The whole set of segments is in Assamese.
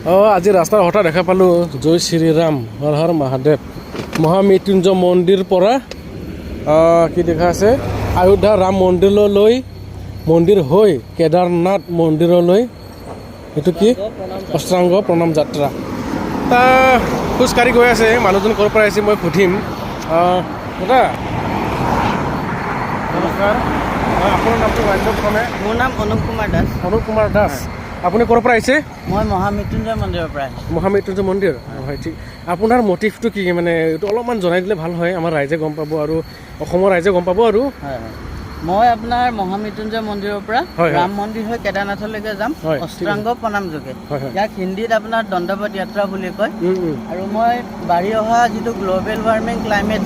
আজি ৰাস্তাৰ হঠাৎ দেখা পালোঁ জয় শ্ৰীৰাম হৰ হৰ মহাদেৱ মহামৃত্যুঞ্জয় মন্দিৰ পৰা কি দেখা আছে অযোধ্যা ৰাম মন্দিৰলৈ মন্দিৰ হৈ কেদাৰনাথ মন্দিৰলৈ এইটো কি অষ্টাংগ প্ৰণাম যাত্ৰা তা খোজকাঢ়ি গৈ আছে মানুহজন ক'ৰ পৰা আহিছে মই সুধিম দাদা নমস্কাৰ আপোনাৰ নামটো প্ৰথমে মোৰ নাম অনুপ কুমাৰ দাস আপুনি ক'ৰ পৰা আহিছে মই মহামৃত্যুঞ্জয় মন্দিৰৰ পৰা আহিছোঁ মহামৃত্যুঞ্জয় মন্দিৰ হয় ঠিক আপোনাৰ মটিভটো কি মানে এইটো অলপমান জনাই দিলে ভাল হয় আমাৰ ৰাইজে গম পাব আৰু অসমৰ ৰাইজে গম পাব আৰু মই আপোনাৰ মহামৃত্যুঞ্জয় মন্দিৰৰ পৰা ৰাম মন্দিৰ হৈ কেদাৰনাথলৈকে যাম অষ্টাংগ প্ৰণাম যোগে ইয়াক হিন্দীত আপোনাৰ দণ্ডপত যাত্ৰা বুলি কয় আৰু মই বাঢ়ি অহা যিটো গ্ল'বেল ৱাৰ্মিং ক্লাইমেট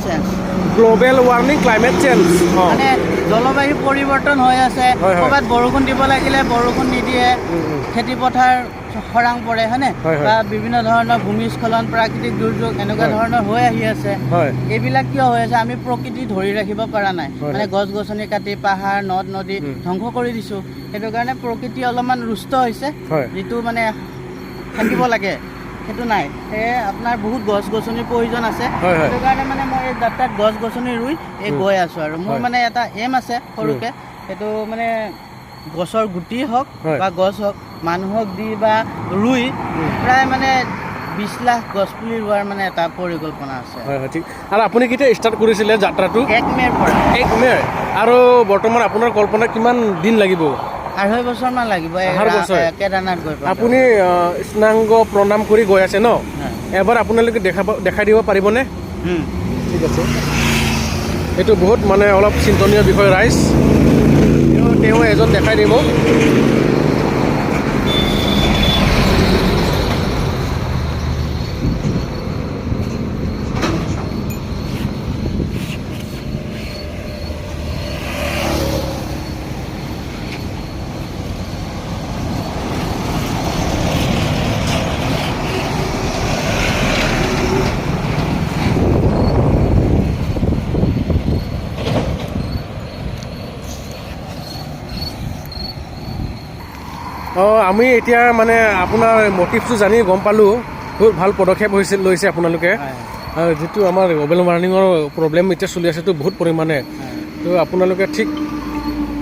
চেঞ্জ মানে জলবায়ু পৰিৱৰ্তন হৈ আছে ক'ৰবাত বৰষুণ দিব লাগিলে বৰষুণ নিদিয়ে খেতি পথাৰ খৰাং পৰে হয়নে বা বিভিন্ন ধৰণৰ ভূমিস্খলন প্ৰাকৃতিক দুৰ্যোগ এনেকুৱা ধৰণৰ হৈ আহি আছে এইবিলাক কিয় হৈ আছে আমি প্ৰকৃতি ধৰি ৰাখিব পৰা নাই মানে গছ গছনি কাটি পাহাৰ নদ নদী ধ্বংস কৰি দিছোঁ সেইটো কাৰণে প্ৰকৃতি অলপমান ৰুষ্ট হৈছে যিটো মানে থাকিব লাগে সেইটো নাই সেয়ে আপোনাৰ বহুত গছ গছনিৰ প্ৰয়োজন আছে সেইটো কাৰণে মানে মই এই যাত্ৰাত গছ গছনি ৰুই গৈ আছোঁ আৰু মোৰ মানে এটা এম আছে সৰুকৈ সেইটো মানে গছৰ গুটি হওক বা গছ হওক মানুহক দি বা ৰুই প্ৰায় মানে 20 লাখ গছ পুলি ৰোৱাৰ মানে এটা পৰিকল্পনা আছে ঠিক আৰু আপুনি কেতিয়া ষ্টাৰ্ট কৰিছিলে যাত্ৰাটো 1 মে'ৰ পৰা 1 মে' আৰু বৰ্তমান আপোনাৰ কল্পনা কিমান দিন লাগিব 2.5 বছৰমান লাগিব কেদাৰনাথ গৈ আপুনি অষ্টাংগ প্ৰণাম কৰি গৈ আছে ন এবাৰ আপোনালোকে দেখাই দিব পাৰিবনে ঠিক আছে এইটো বহুত মানে অলপ চিন্তনীয় বিষয় ৰাইজ তেওঁ এজন দেখাই দিব আমি এতিয়া মানে আপোনাৰ মটিভটো জানি গম পালোঁ বহুত ভাল পদক্ষেপ লৈছে আপোনালোকে যিটো আমাৰ গ্ল'বেল ৱাৰ্মিঙৰ প্ৰব্লেম এতিয়া চলি আছেতো বহুত পৰিমাণে তো আপোনালোকে ঠিক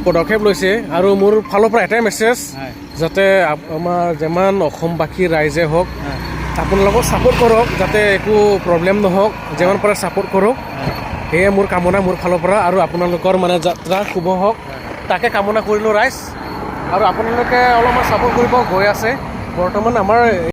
পদক্ষেপ লৈছে আৰু মোৰ ফালৰ পৰা এটাই মেছেজ যাতে আমাৰ যিমান অসমবাসী ৰাইজে হওক আপোনালোকক ছাপোৰ্ট কৰক যাতে একো প্ৰব্লেম নহওক যিমান পাৰে ছাপোৰ্ট কৰক সেয়ে মোৰ কামনা মোৰ ফালৰ পৰা আৰু আপোনালোকৰ মানে যাত্ৰা শুভ হওক তাকে কামনা কৰিলোঁ ৰাইজ আৰু আপোনালোকে অলপমান ছাপোৰ্ট কৰিব গৈ আছে বৰ্তমান আমাৰ